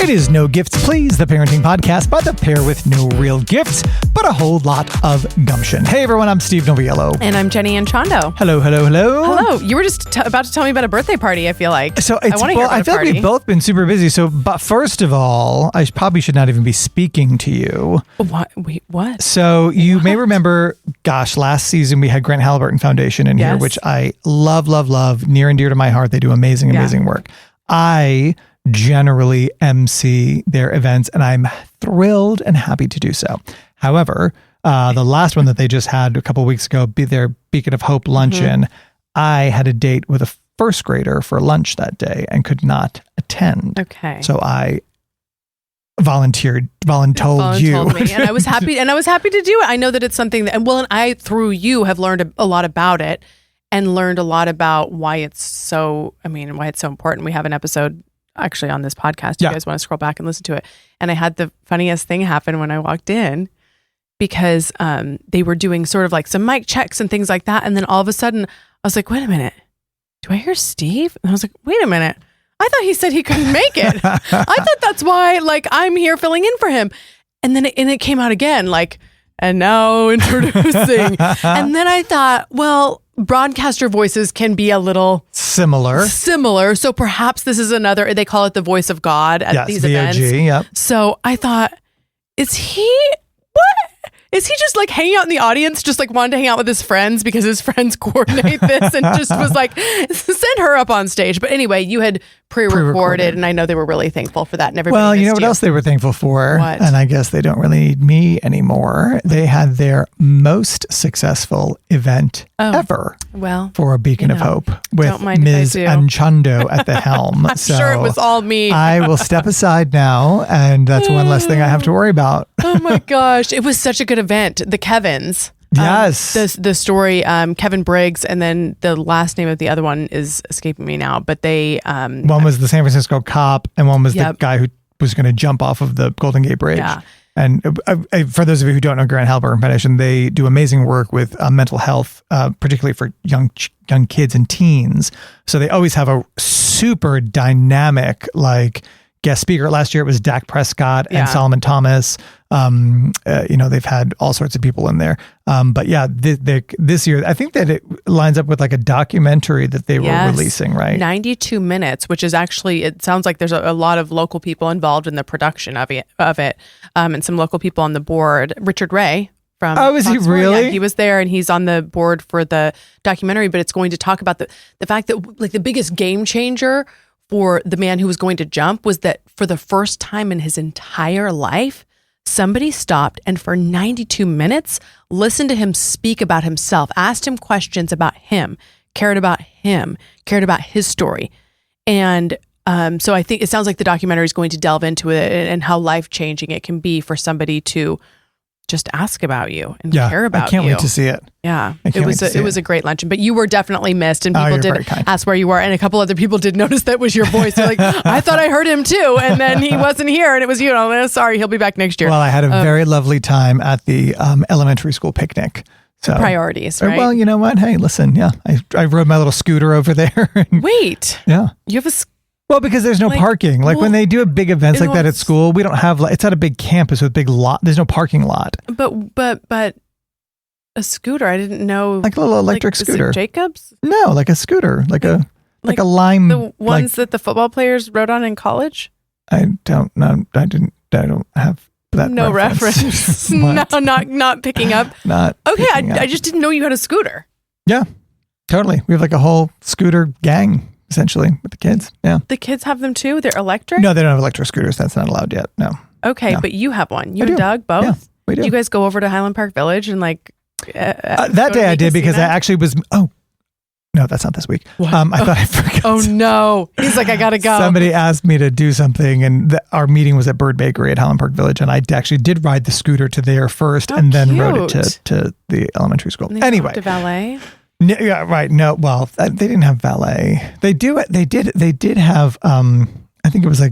It is No Gifts Please, the parenting podcast by the pair with no real gifts, but a whole lot of gumption. Hey everyone, I'm Steve Noviello. And I'm Jenny Anchondo. Hello. Hello. You were just about to tell me about a birthday party, I feel like. So I feel like we've both been super busy. But first of all, I probably should not even be speaking to you. What? Wait, what? So you may remember, last season we had Grant Halliburton Foundation in here, which I love, near and dear to my heart. They do amazing work. I generally MC their events, and I'm thrilled and happy to do so. However, the last one that they just had a couple of weeks ago, their Beacon of Hope luncheon, I had a date with a first grader for lunch that day and could not attend. Okay. So I voluntold you. Me, and I was happy to do it. I know that it's something that, and I, through you, have learned a lot about it and learned a lot about why it's so important. We have an episode actually on this podcast. You guys want to scroll back and listen to it. And I had the funniest thing happen when I walked in because they were doing sort of like some mic checks and things like that. And then all of a sudden I was like, wait a minute, do I hear Steve? And I was like, wait a minute. I thought he said he couldn't make it. I thought that's why I'm here filling in for him. And then it came out again, and now introducing. And then I thought, broadcaster voices can be a little similar. So perhaps this is another, they call it the voice of God at these events. Yep. So I thought, is he just hanging out in the audience, just wanted to hang out with his friends because his friends coordinate this and just was send her up on stage. But anyway, you had pre-recorded and I know they were really thankful for that. And everybody well, you know what else they were thankful for? What? And I guess they don't really need me anymore. They had their most successful event ever for a Beacon of Hope with Ms. Anchondo at the helm. I'm sure it was all me. I will step aside now, and that's one less thing I have to worry about. Oh my gosh. It was such a good event. The Kevins. Yes. The story, Kevin Briggs, and then the last name of the other one is escaping me now, but they... one was the San Francisco cop, and one was the guy who was going to jump off of the Golden Gate Bridge. Yeah. And for those of you who don't know Grant Halliburton Foundation, they do amazing work with mental health, particularly for young kids and teens. So they always have a super dynamic, guest speaker. Last year it was Dak Prescott and Solomon Thomas. They've had all sorts of people in there. But this year, I think that it lines up with a documentary that they were releasing, right? 92 minutes, which is actually, it sounds like there's a lot of local people involved in the production of it, and some local people on the board. Richard Ray from is he really? Yeah, he was there and he's on the board for the documentary, but it's going to talk about the fact that the biggest game changer for the man who was going to jump was that for the first time in his entire life, somebody stopped and for 92 minutes listened to him speak about himself, asked him questions about him, cared about his story. And so I think it sounds like the documentary is going to delve into it and how life-changing it can be for somebody to just ask about you and care about you. I can't wait to see it. Yeah, it was a great luncheon, but you were definitely missed and people did ask where you were, and a couple other people did notice that was your voice. They're like, I thought I heard him too, and then he wasn't here and it was you. And I'm sorry, he'll be back next year. Well, I had a very lovely time at the elementary school picnic. So priorities, right? Well, you know what? Hey, listen, I rode my little scooter over there. Wait. Yeah. You have a Well, because there's no parking. When they do big events like that at school, we don't have, it's at a big campus with big lot. There's no parking lot. But a scooter, I didn't know. Like a little electric scooter. Is it Jacobs? No, like a scooter, like a Lime. The ones that the football players rode on in college? I don't know. I don't have that. No reference. No, not picking up. Not okay. I just didn't know you had a scooter. Yeah, totally. We have a whole scooter gang. Essentially, with the kids. Yeah. The kids have them too? They're electric? No, they don't have electric scooters. That's not allowed yet. No. Okay, no. But you have one. You and Doug, both? Yeah, we do. You guys go over to Highland Park Village and that day I did because I actually was, no, that's not this week. I thought I forgot. Oh no. He's like, I gotta go. Somebody asked me to do something and our meeting was at Bird Bakery at Highland Park Village and I actually did ride the scooter to there first and then rode it to the elementary school. Anyway. To valet? Yeah, right. No, well, they didn't have valet. They did have, I think it was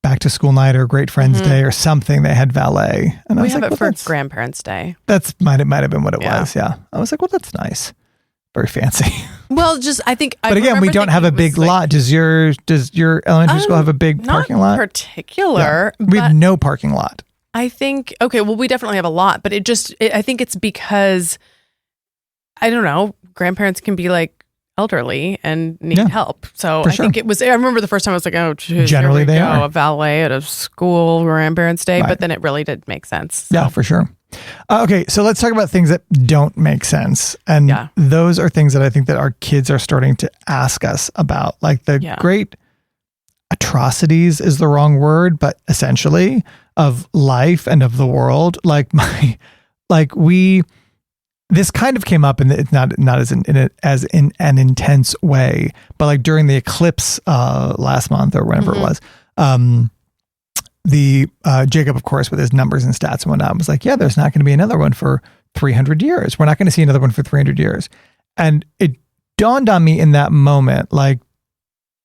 back to school night or Great Friends Day or something. They had valet. And I was have like, it for Grandparents' Day. That's might have been what it was. Yeah. I was like, well, that's nice. very fancy. Well, just I think. But again, we don't have a big lot. Does your elementary school have a big parking lot? Not particular. Yeah. We have no parking lot. I think we definitely have a lot, but I think it's because I don't know. Grandparents can be like elderly and need help. So I think it was. I remember the first time I was like, oh, geez, generally they are a valet at a school grandparents' day, but then it really did make sense. So. Yeah, for sure. Okay, so let's talk about things that don't make sense, and those are things that I think that our kids are starting to ask us about, like the great atrocities is the wrong word, but essentially of life and of the world. This kind of came up, and it's not as in an intense way, but like during the eclipse last month or whenever it was, Jacob, of course, with his numbers and stats and whatnot, was like, yeah, there's not going to be another one for 300 years. We're not going to see another one for 300 years. And it dawned on me in that moment, like,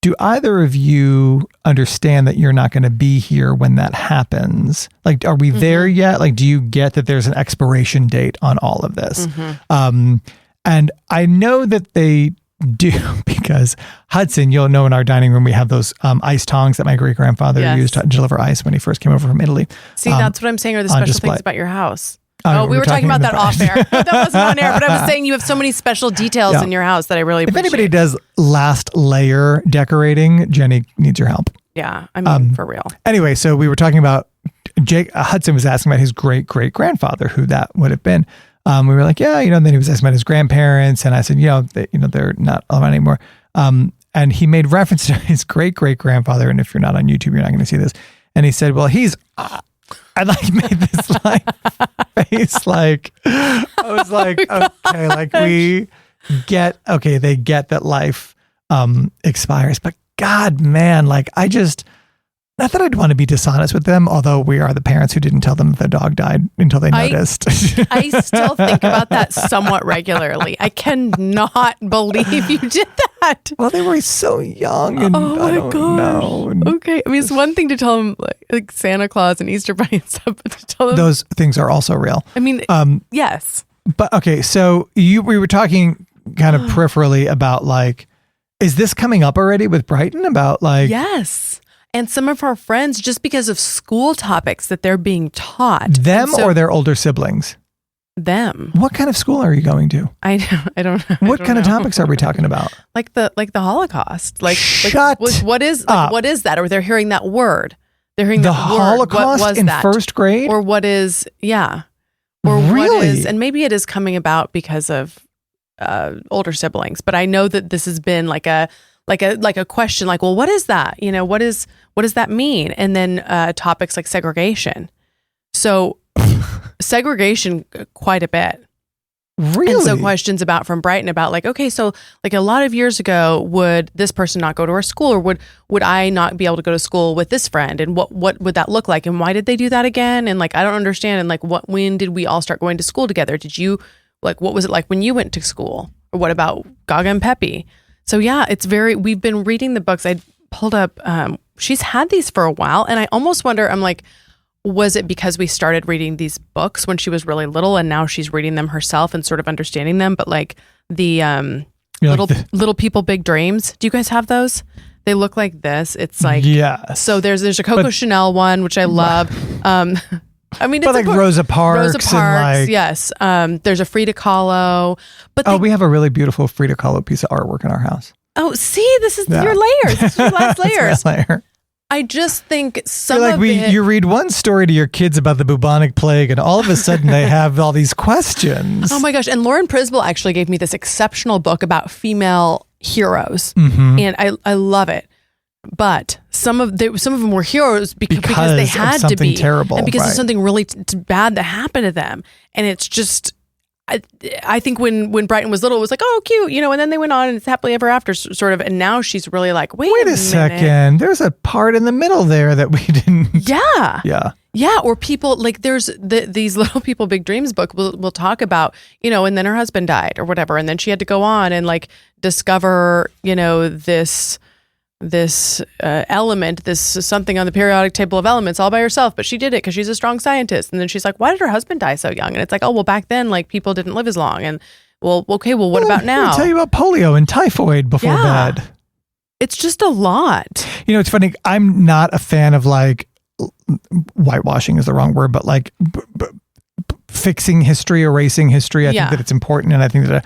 do either of you understand that you're not going to be here when that happens? Like, are we there yet? Like, do you get that there's an expiration date on all of this? And I know that they do, because Hudson, you'll know in our dining room, we have those ice tongs that my great-grandfather used to deliver ice when he first came over from Italy. See, that's what I'm saying are the special things about your house. We were talking about that off air. That wasn't on air, but I was saying you have so many special details in your house that I really appreciate. If anybody does last layer decorating, Jenny needs your help. Yeah, I mean, for real. Anyway, so we were talking about Hudson was asking about his great-great-grandfather, who that would have been. We were like, yeah, then he was asking about his grandparents, and I said, they're not around anymore. And he made reference to his great-great-grandfather, and if you're not on YouTube, you're not going to see this. And he said, well, he's... I made this face I was like, okay, like they get that life expires, but God, man, like not that I'd want to be dishonest with them, although we are the parents who didn't tell them that their dog died until they noticed. I still think about that somewhat regularly. I cannot believe you did that. Well, they were so young, and I don't know. Okay, I mean, it's one thing to tell them like Santa Claus and Easter Bunny and stuff, but to tell them those things are also real. I mean, yes. But okay, so we were talking kind of peripherally about like, is this coming up already with Brighton about like? Yes. And some of our friends, just because of school topics that they're being taught. Them or their older siblings? Them. What kind of school are you going to? I don't know. What kind of topics are we talking about? Like the Holocaust. What is that? Or they're hearing that word. They're hearing the that Holocaust word. What was in that? First grade? Or what is, Or really? What is, and maybe it is coming about because of older siblings. But I know that this has been like a question, like, well, what is that? What does that mean? And then topics like segregation. So segregation quite a bit. Really? And so questions from Brighton about like, okay, so like a lot of years ago, would this person not go to our school, or would I not be able to go to school with this friend? And what would that look like? And why did they do that again? And like, I don't understand. And like, when did we all start going to school together? Did you what was it like when you went to school? Or what about Gaga and Pepe? So yeah, we've been reading the books. I pulled up, she's had these for a while, and I almost wonder, I'm like, was it because we started reading these books when she was really little and now she's reading them herself and sort of understanding them? But like the Little People, Big Dreams. Do you guys have those? They look like this. It's like, so there's a Coco Chanel one, which I love. I mean, it's like Rosa Parks. And like, yes. There's a Frida Kahlo. But we have a really beautiful Frida Kahlo piece of artwork in our house. Oh, see, this is your layers. This is your last layers. Layer. I just think you read one story to your kids about the bubonic plague, and all of a sudden they have all these questions. Oh my gosh! And Lauren Prisbel actually gave me this exceptional book about female heroes, and I love it. But some of them were heroes because they had to be terrible, and because of something really bad that happened to them. And it's just, I think when Brighton was little, it was like, oh, cute, and then they went on and it's happily ever after sort of. And now she's really like, wait a second, there's a part in the middle there that we didn't. Yeah. Or people like these Little People, Big Dreams book will talk about, and then her husband died or whatever. And then she had to go on and like discover, this element, this something on the periodic table of elements all by herself, but she did it because she's a strong scientist. And then she's like, why did her husband die so young? And it's like, oh, well, back then, like people didn't live as long. And Well, okay, well, what about now? I'll tell you about polio and typhoid before bed. It's just a lot. It's funny. I'm not a fan of like whitewashing is the wrong word, but like fixing history, erasing history. I think that it's important. And I think that,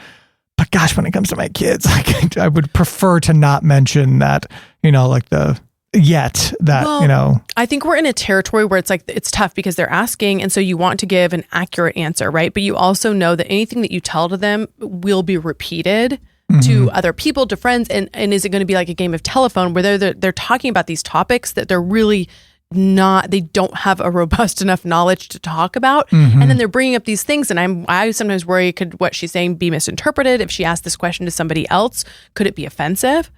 but gosh, when it comes to my kids, like I would prefer to not mention that, like I think we're in a territory where it's like, it's tough because they're asking. And so you want to give an accurate answer, right? But you also know that anything that you tell to them will be repeated to other people, to friends. And is it going to be like a game of telephone where they're talking about these topics that they're really they don't have a robust enough knowledge to talk about. And then they're bringing up these things. And I sometimes worry, could what she's saying be misinterpreted? If she asked this question to somebody else, could it be offensive?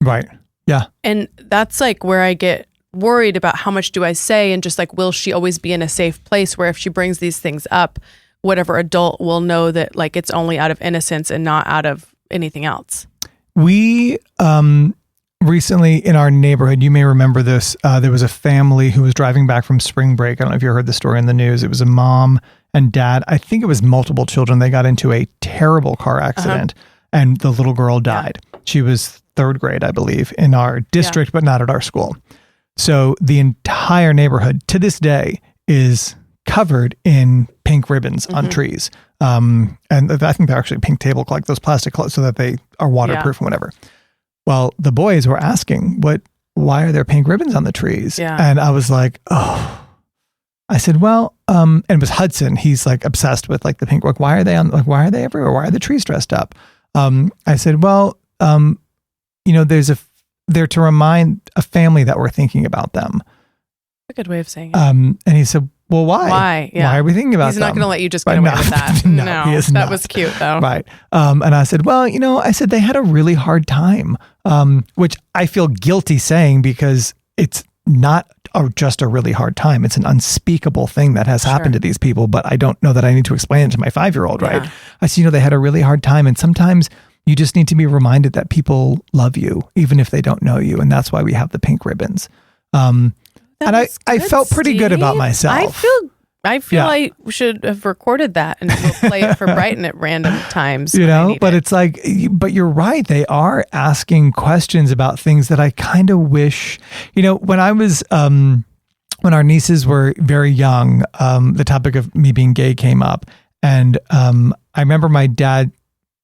Right. Yeah. And that's like where I get worried about how much do I say, and just like, will she always be in a safe place where if she brings these things up, whatever adult will know that like it's only out of innocence and not out of anything else. We recently in our neighborhood, you may remember this, there was a family who was driving back from spring break. I don't know if you heard the story in the news. It was a mom and dad. I think it was multiple children. They got into a terrible car accident and the little girl died. She was third grade, I believe, in our district, but not at our school. So the entire neighborhood to this day is covered in pink ribbons on trees. And I think they're actually pink tablecloth, like those plastic clothes, so that they are waterproof and whatever. Well, the boys were asking, why are there pink ribbons on the trees? Yeah. And I was like, I said, well, and it was Hudson. He's like obsessed with like the pink, like, why are they everywhere? Why are the trees dressed up? I said, well, they're to remind a family that we're thinking about them. A good way of saying it. And he said, well, why? Why? Yeah. Why are we thinking about them? He's not going to let you just get away with that. No, he is not. That was cute though. Right. And I said, well, I said they had a really hard time, which I feel guilty saying because it's not just a really hard time. It's an unspeakable thing that has happened to these people, but I don't know that I need to explain it to my 5-year-old, right? I said, they had a really hard time. And sometimes you just need to be reminded that people love you, even if they don't know you. And that's why we have the pink ribbons. And I felt pretty good about myself. I feel I should have recorded that and we'll play it for Brighton at random times. But it's like, but you're right. They are asking questions about things that I kind of wish, when I was, when our nieces were very young, the topic of me being gay came up. And I remember my dad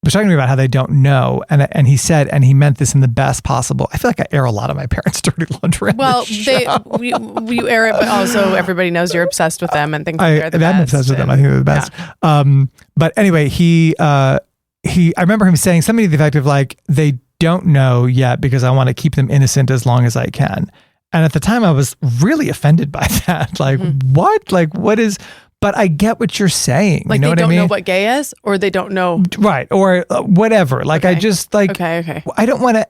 was talking to me about how they don't know. And he said, and he meant this in the best possible. I feel like I air a lot of my parents' dirty laundry. Well, you air it, but also everybody knows you're obsessed with them and think they're the best. I'm obsessed with them. I think they're the best. Yeah. But anyway, I remember him saying something to the effect of like, they don't know yet because I want to keep them innocent as long as I can. And at the time I was really offended by that. Like, what? Like, what is... But I get what you're saying. Like, you know they what I mean? don't know what gay is, or they don't know. Right. Or whatever. Like, I just like, okay. I don't want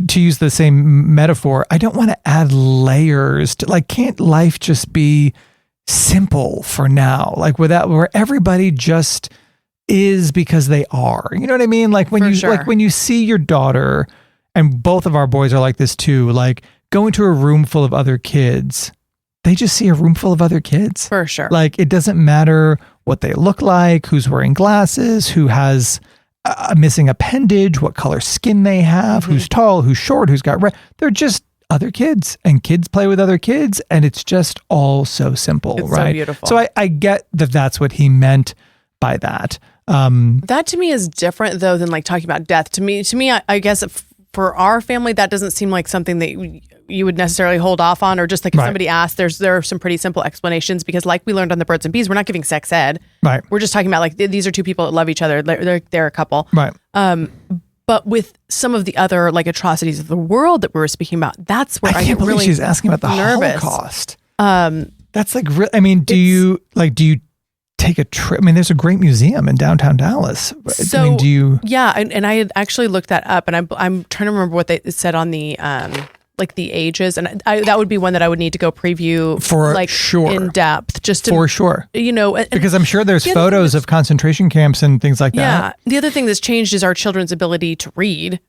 to use the same metaphor. I don't want to add layers to, like, can't life just be simple for now? Like, where everybody just is because they are, you know what I mean? Like when when you see your daughter, and both of our boys are like this too, like go into a room full of other kids. They just see a room full of other kids. For sure. Like, it doesn't matter what they look like, who's wearing glasses, who has a missing appendage, what color skin they have, who's tall, who's short, who's got red. They're just other kids, and kids play with other kids. And it's just all so simple, it's right? So beautiful. So I get that that's what he meant by that. That to me is different though than like talking about death. To me, I guess for our family, that doesn't seem like something that you would necessarily hold off on, or just like if somebody asked, there are some pretty simple explanations, because like we learned on the Birds and Bees, we're not giving sex ed. Right. We're just talking about like, these are two people that love each other. They're a couple. Right. But with some of the other like atrocities of the world that we were speaking about, that's where I can't believe really she's asking about the nervous. Holocaust. That's like, I mean, do you take a trip? I mean, there's a great museum in downtown Dallas. So, I mean, do you? Yeah. And I had actually looked that up, and I'm trying to remember what they said on the, like the ages, and that would be one that I would need to go preview for like sure in depth, just to, for sure, because I'm sure there's photos of concentration camps and things like that. Yeah. The other thing that's changed is our children's ability to read.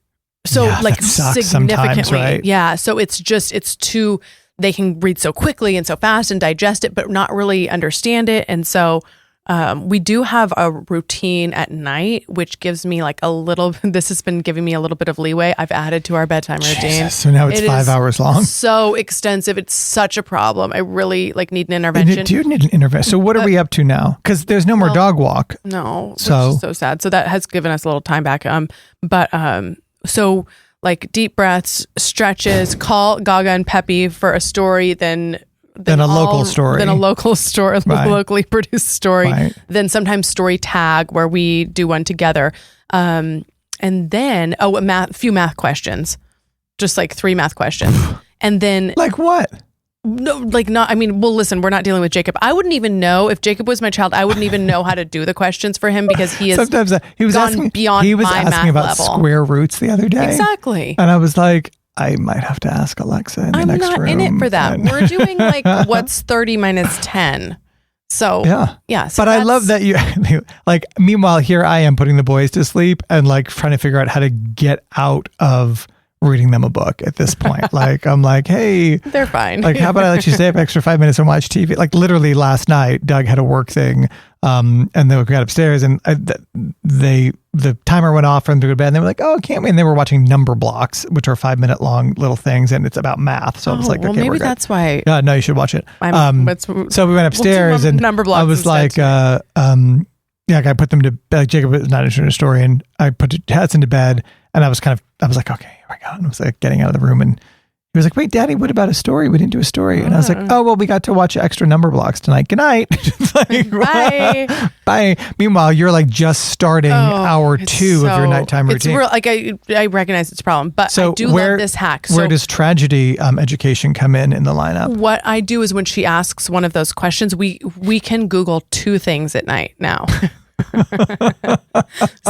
So like significantly. Right? Yeah. So they can read so quickly and so fast and digest it, but not really understand it. And so, We do have a routine at night, which gives me like this has been giving me a little bit of leeway. I've added to our bedtime routine. So now it's 5 hours long. So extensive. It's such a problem. I really need an intervention. Do you need an intervention? So what are we up to now? Because there's no more dog walk. No. So sad. So that has given us a little time back. So like deep breaths, stretches, call Gaga and Peppy for a story, then a local story, locally produced story, right. Then sometimes story tag where we do one together. And then, a few math questions, just like 3 math questions. And then like what? No, like not, I mean, well, listen, we're not dealing with Jacob. I wouldn't even know if Jacob was my child. I wouldn't even know how to do the questions for him because he is sometimes he was asking beyond he was my asking math about level. Square roots the other day. Exactly. And I was like, I might have to ask Alexa in the next room. I'm not in it for that. We're doing like what's 30 minus 10. So yeah. So but I love that you like. Meanwhile, here I am putting the boys to sleep and like trying to figure out how to get out of reading them a book at this point. Like I'm like, hey, they're fine. Like, how about I let you stay up extra 5 minutes and watch TV? Like literally last night, Doug had a work thing, and then we got upstairs and the timer went off for them to go to bed. And they were like, oh, can't we? And they were watching Number Blocks, which are 5 minute long little things, and it's about math. So I was like, okay, maybe we're good. That's why. No, you should watch it. So we went upstairs and Number Blocks I was like, I put them to bed. Jacob was not interested in a story, and I put Hudson to bed, and I was like, okay, here we go. And I was like getting out of the room, and he was like, wait, Daddy, what about a story? We didn't do a story. And I was like, oh, well, we got to watch extra Number Blocks tonight. Good night. Like, bye. Bye. Meanwhile, you're like just starting hour 2 of your nighttime routine. It's real, like I recognize it's a problem, but I do love this hack. Where does tragedy education come in the lineup? What I do is when she asks one of those questions, we can Google 2 things at night now.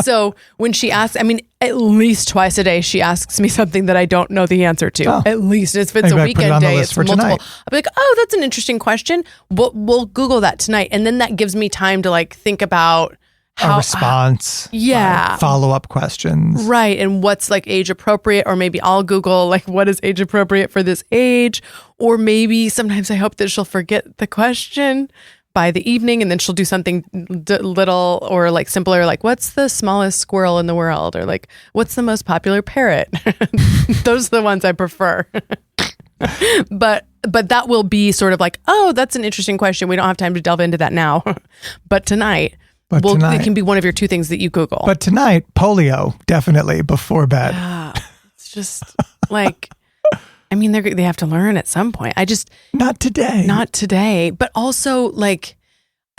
So when she asks, I mean, at least twice a day, she asks me something that I don't know the answer to. Oh. At least if it's a weekend day, it's multiple. Tonight. I'll be like, oh, that's an interesting question. We'll Google that tonight. And then that gives me time to like think about a response. Follow-up questions. Right. And what's like age appropriate, or maybe I'll Google like what is age appropriate for this age, or maybe sometimes I hope that she'll forget the question by the evening, and then she'll do something little or like simpler, like what's the smallest squirrel in the world, or like what's the most popular parrot. Those are the ones I prefer. But that will be sort of like, oh, that's an interesting question. We don't have time to delve into that now. But tonight, it can be one of your 2 things that you Google. But tonight, polio, definitely before bed. Yeah, it's just like, I mean, they have to learn at some point. Not today. But also, like,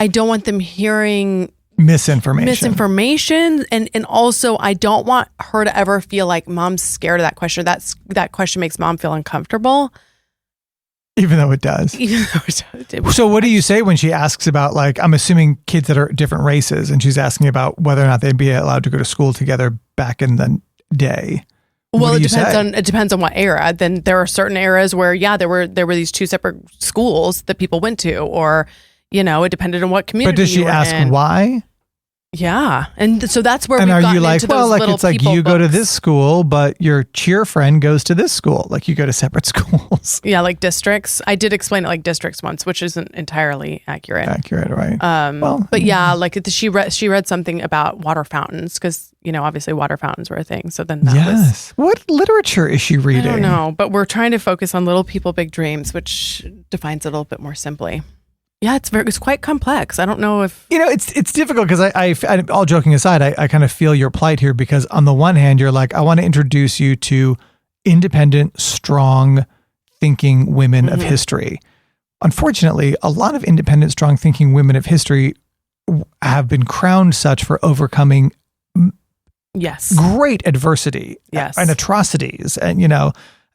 I don't want them hearing misinformation, and also I don't want her to ever feel like Mom's scared of that question. That question makes Mom feel uncomfortable. Even though it does. So what do you say when she asks about, like, I'm assuming kids that are different races, and she's asking about whether or not they'd be allowed to go to school together back in the day? Well, it depends on what era. Then there are certain eras where, there were these 2 separate schools that people went to, or, it depended on what community. But does she ask why? Yeah. And so that's where and we've are you like, into well, those like it's like you go to this school, but your cheer friend goes to this school. Like you go to separate schools. Yeah, like districts. I did explain it like districts once, which isn't entirely accurate. Right. But yeah, like she read something about water fountains, because obviously water fountains were a thing. So then that was. What literature is she reading? I don't know, but we're trying to focus on Little People, Big Dreams, which defines it a little bit more simply. Yeah, it's quite complex. I don't know if it's difficult, because I all joking aside, I kind of feel your plight here, because on the one hand, you're like, I want to introduce you to independent, strong thinking women of history. Unfortunately, a lot of independent, strong thinking women of history have been crowned such for overcoming great adversity and atrocities. And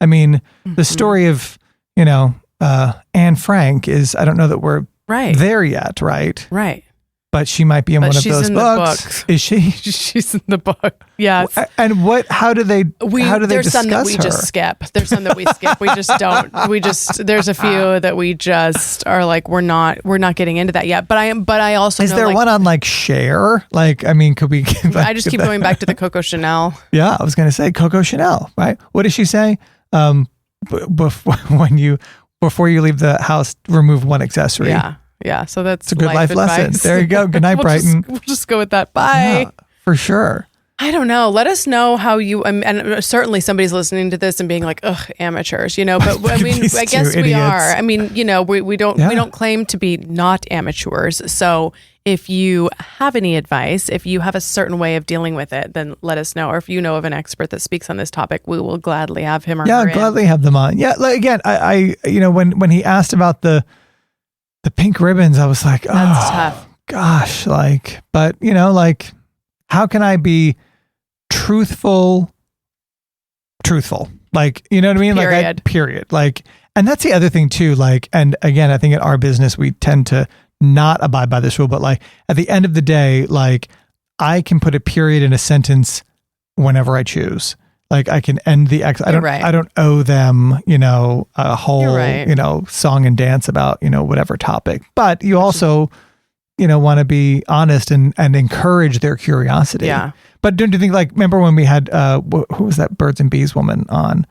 I mean, the story of Anne Frank is, I don't know that we're there yet, right? Right. But she might be in one of those books. Is she? She's in the book. Yes. And how do they discuss there's some that we just skip. There's some that we skip. We just don't. There's a few that we just are like, we're not getting into that yet. But I also is there one on like Cher? Like, I mean, could we? I just keep going back to the Coco Chanel. Yeah, I was going to say Coco Chanel. Right? What does she say? Before you leave the house, remove one accessory. Yeah. Yeah. So that's a good life lesson. There you go. Good night, Brighton. We'll just go with that. Bye. Yeah, for sure. I don't know. Let us know how you, and certainly somebody's listening to this and being like, ugh, amateurs, but I mean, I guess we are. I mean, we don't claim to be not amateurs. So if you have any advice, if you have a certain way of dealing with it, then let us know. Or if you know of an expert that speaks on this topic, we will gladly have him or her in. Gladly have them on. Yeah. Like, again, I when he asked about the pink ribbons, I was like, that's tough. Gosh, but how can I be truthful, like, you know what I mean? Period. Period. And that's the other thing too. And again, I think in our business, we tend to not abide by this rule, but at the end of the day, I can put a period in a sentence whenever I choose. I can end the I don't owe them, a whole, song and dance about, whatever topic, but you also, want to be honest and encourage their curiosity. Yeah. But don't you think, remember when we had, who was that Birds and Bees woman on?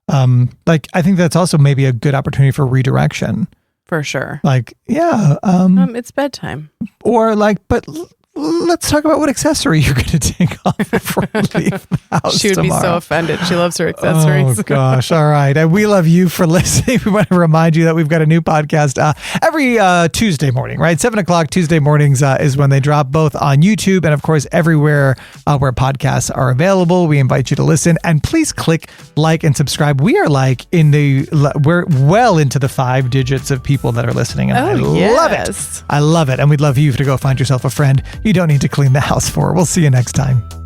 I think that's also maybe a good opportunity for redirection. For sure. It's bedtime. Or but let's talk about what accessory you're going to take off before you leave the house She would tomorrow. be so offended. She loves her accessories. Oh, gosh. All right. And we love you for listening. We want to remind you that we've got a new podcast every Tuesday morning, right? 7 o'clock Tuesday mornings is when they drop, both on YouTube and, of course, everywhere where podcasts are available. We invite you to listen. And please click like and subscribe. We are we're well into the 5 digits of people that are listening. And I love it. I love it. And we'd love you to go find yourself a friend you don't need to clean the house for. We'll see you next time.